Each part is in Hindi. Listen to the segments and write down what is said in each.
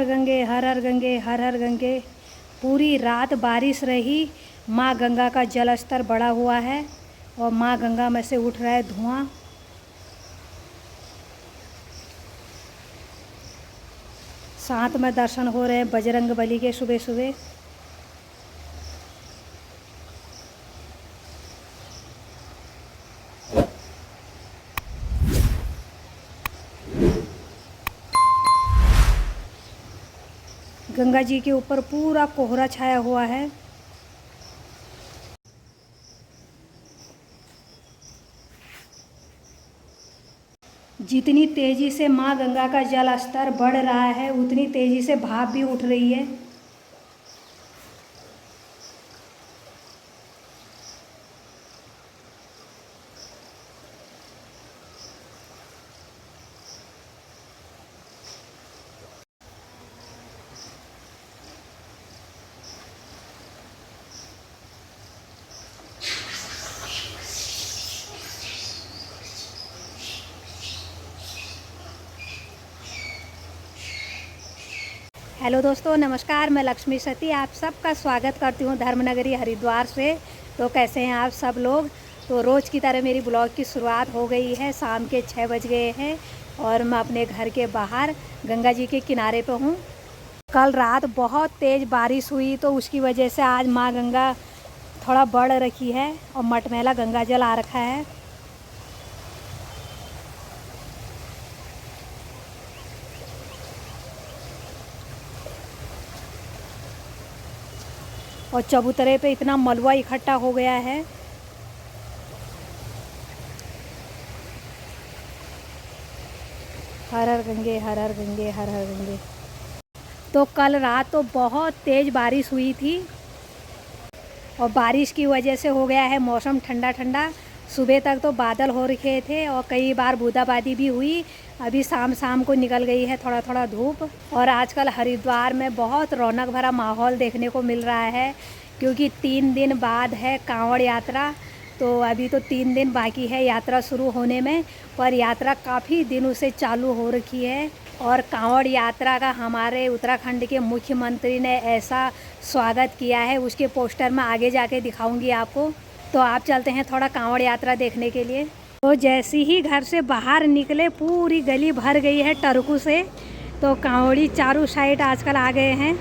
हर गंगे हर हर गंगे हर हर गंगे। पूरी रात बारिश रही। माँ गंगा का जल स्तर बढ़ा हुआ है और माँ गंगा में से उठ रहा है धुआं। साथ में दर्शन हो रहे हैं बजरंग बली के सुबह सुबह। गंगा जी के ऊपर पूरा कोहरा छाया हुआ है। जितनी तेज़ी से माँ गंगा का जल स्तर बढ़ रहा है उतनी तेज़ी से भाप भी उठ रही है। हेलो दोस्तों, नमस्कार। मैं लक्ष्मी सती आप सबका स्वागत करती हूँ धर्मनगरी हरिद्वार से। तो कैसे हैं आप सब लोग। तो रोज़ की तरह मेरी ब्लॉग की शुरुआत हो गई है। शाम के 6 बज गए हैं और मैं अपने घर के बाहर गंगा जी के किनारे पे हूँ। कल रात बहुत तेज़ बारिश हुई तो उसकी वजह से आज माँ गंगा थोड़ा बढ़ रखी है और मटमैला गंगा जल आ रखा है। और चबूतरे पे इतना मलबा इकट्ठा हो गया है। हर हर गंगे हर हर गंगे हर हर गंगे। तो कल रात तो बहुत तेज़ बारिश हुई थी और बारिश की वजह से हो गया है मौसम ठंडा ठंडा। सुबह तक तो बादल हो रखे थे और कई बार बूंदाबांदी भी हुई। अभी शाम शाम को निकल गई है थोड़ा थोड़ा धूप। और आजकल हरिद्वार में बहुत रौनक भरा माहौल देखने को मिल रहा है क्योंकि 3 दिन बाद है कांवड़ यात्रा। तो अभी तो 3 दिन बाकी है यात्रा शुरू होने में, पर यात्रा काफ़ी दिनों से चालू हो रखी है। और कांवड़ यात्रा का हमारे उत्तराखंड के मुख्यमंत्री ने ऐसा स्वागत किया है, उसके पोस्टर में आगे जाके दिखाऊंगी आपको। तो आप चलते हैं थोड़ा कांवड़ यात्रा देखने के लिए। तो जैसे ही घर से बाहर निकले पूरी गली भर गई है टरकू से। तो कांवड़ी चारों साइड आजकल आ गए हैं।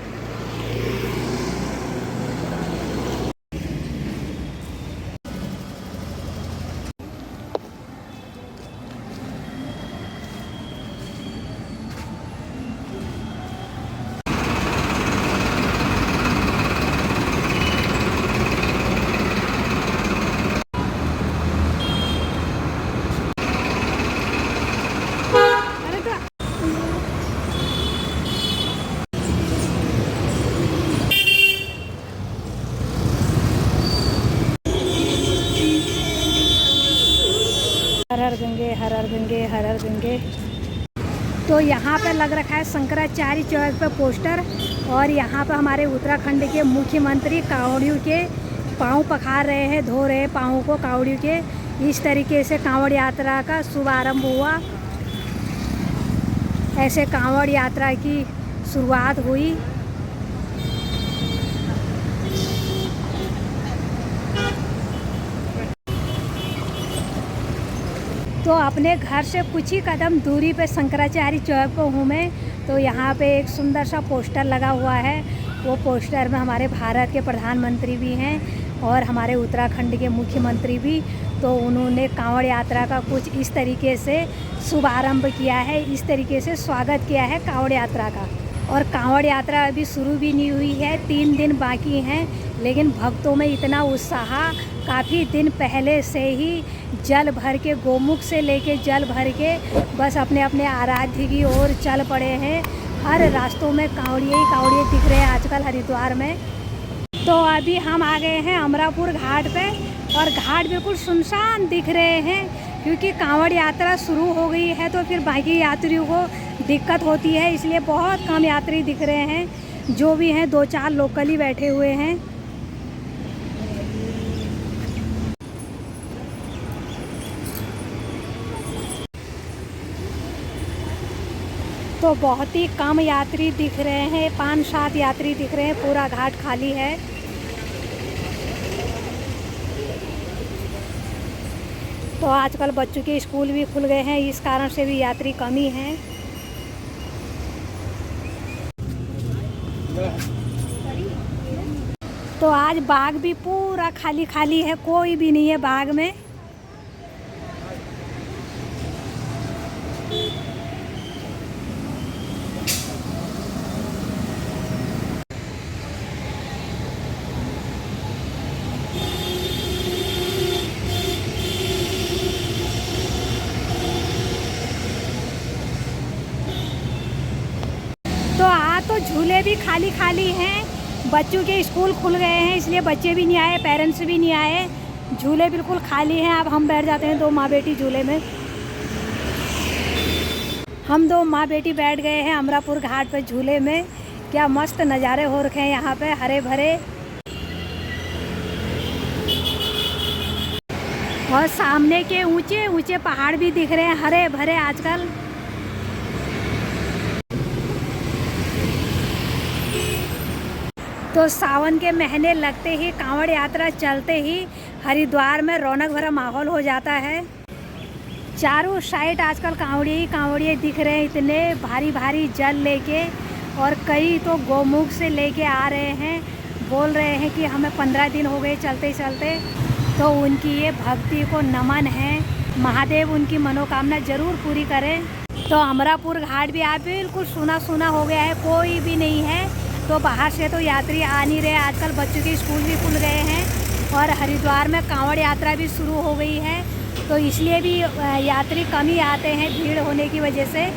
हर हर गंगे हर हर गंगे हर हर गंगे। तो यहाँ पे लग रखा है शंकराचार्य चौक पे पोस्टर। और यहाँ पे हमारे उत्तराखंड के मुख्यमंत्री कांवड़ियों के पाँव पखार रहे हैं, धो रहे हैं पाँव को कांवड़ियों के। इस तरीके से कांवड़ यात्रा का शुभारंभ हुआ। ऐसे कांवड़ यात्रा की शुरुआत हुई। तो अपने घर से कुछ ही कदम दूरी पे शंकराचार्य चौक पर हूँ मैं। तो यहाँ पे एक सुंदर सा पोस्टर लगा हुआ है। वो पोस्टर में हमारे भारत के प्रधानमंत्री भी हैं और हमारे उत्तराखंड के मुख्यमंत्री भी। तो उन्होंने कांवड़ यात्रा का कुछ इस तरीके से शुभारंभ किया है, इस तरीके से स्वागत किया है कांवड़ यात्रा का। और कांवड़ यात्रा अभी शुरू भी नहीं हुई है, 3 दिन बाकी हैं। लेकिन भक्तों में इतना उत्साह, काफ़ी दिन पहले से ही जल भर के, गोमुख से लेके जल भर के बस अपने अपने आराध्य की ओर चल पड़े हैं। हर रास्तों में कांवड़िए ही कांवड़िए दिख रहे हैं आजकल हरिद्वार में। तो अभी हम आ गए हैं अमरापुर घाट पे और घाट बिल्कुल सुनसान दिख रहे हैं क्योंकि कांवड़ यात्रा शुरू हो गई है। तो फिर बाकी यात्रियों को दिक्कत होती है, इसलिए बहुत कम यात्री दिख रहे हैं। जो भी हैं 2-4 लोकल ही बैठे हुए हैं। तो बहुत ही कम यात्री दिख रहे हैं, 5-7 यात्री दिख रहे हैं, पूरा घाट खाली है। तो आजकल बच्चों के स्कूल भी खुल गए हैं, इस कारण से भी यात्री कम ही हैं। तो आज बाग भी पूरा खाली खाली है, कोई भी नहीं है बाग में। तो तो झूले भी खाली खाली हैं, बच्चों के स्कूल खुल गए हैं, इसलिए बच्चे भी नहीं आए, पेरेंट्स भी नहीं आए, झूले बिल्कुल खाली हैं। अब हम बैठ जाते हैं 2 माँ बेटी झूले में। हम 2 माँ बेटी बैठ गए हैं अमरापुर घाट पर झूले में। क्या मस्त नज़ारे हो रखे हैं यहाँ पे, हरे भरे, और सामने के ऊंचे ऊंचे पहाड़ भी दिख रहे हैं, हरे भरे आजकल। तो सावन के महीने लगते ही, कांवड़ यात्रा चलते ही हरिद्वार में रौनक भरा माहौल हो जाता है। चारों साइड आजकल कांवड़िए दिख रहे हैं, इतने भारी भारी जल लेके, और कई तो गौमुख से लेके आ रहे हैं। बोल रहे हैं कि हमें 15 दिन हो गए चलते चलते। तो उनकी ये भक्ति को नमन है, महादेव उनकी मनोकामना ज़रूर पूरी करें। तो अमरापुर घाट भी आप बिल्कुल सुना सुना हो गया है, कोई भी नहीं है। तो बाहर से तो यात्री आ नहीं रहे, आजकल बच्चों के स्कूल भी खुल गए हैं, और हरिद्वार में कांवड़ यात्रा भी शुरू हो गई है, तो इसलिए भी यात्री कम ही आते हैं भीड़ होने की वजह से।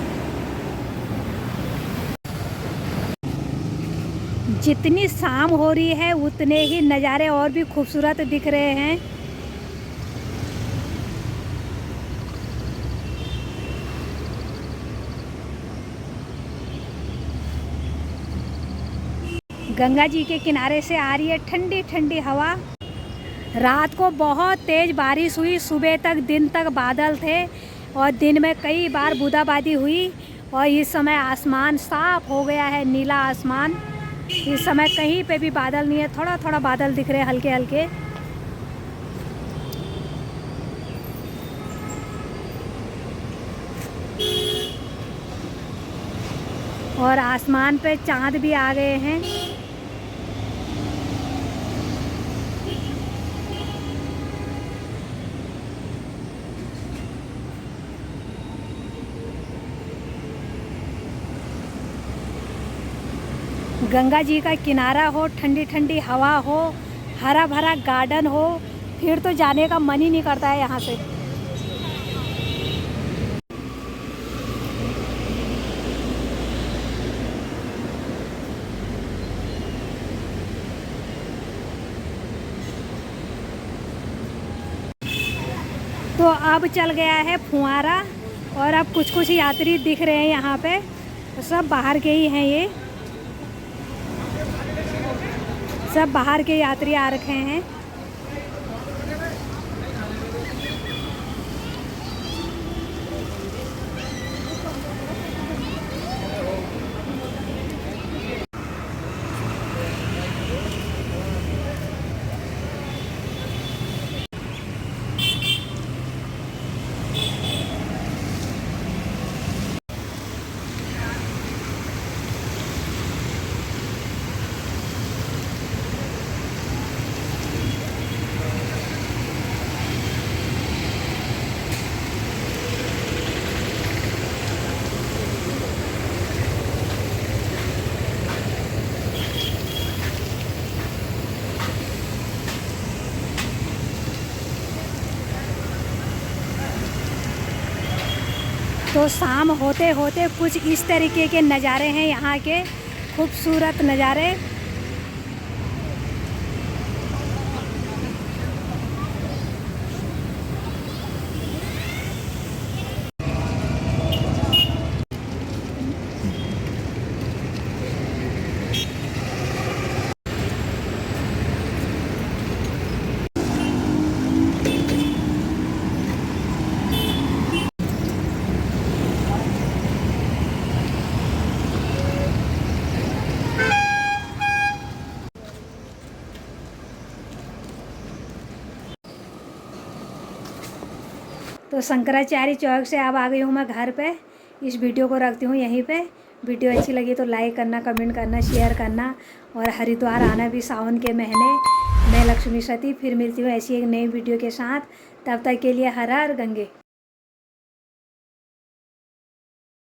जितनी शाम हो रही है उतने ही नज़ारे और भी खूबसूरत दिख रहे हैं। गंगा जी के किनारे से आ रही है ठंडी ठंडी हवा। रात को बहुत तेज़ बारिश हुई, सुबह तक दिन तक बादल थे, और दिन में कई बार बूंदाबांदी हुई, और इस समय आसमान साफ हो गया है, नीला आसमान। इस समय कहीं पे भी बादल नहीं है, थोड़ा थोड़ा बादल दिख रहे हैं, हल्के हल्के। और आसमान पे चांद भी आ गए हैं। गंगा जी का किनारा हो, ठंडी ठंडी हवा हो, हरा भरा गार्डन हो, फिर तो जाने का मन ही नहीं करता है यहाँ से। तो अब चल गया है फुहारा, और अब कुछ कुछ यात्री दिख रहे हैं यहाँ पे, सब बाहर के ही हैं, ये सब बाहर के यात्री आ रखे हैं। तो शाम होते होते कुछ इस तरीके के नज़ारे हैं यहाँ के, खूबसूरत नज़ारे। तो शंकराचार्य चौक से अब आ गई हूँ मैं घर पे। इस वीडियो को रखती हूँ यहीं पे। वीडियो अच्छी लगी तो लाइक करना, कमेंट करना, शेयर करना और हरिद्वार आना भी सावन के महीने। मैं लक्ष्मी सती फिर मिलती हूँ ऐसी एक नई वीडियो के साथ। तब तक के लिए हर हर गंगे।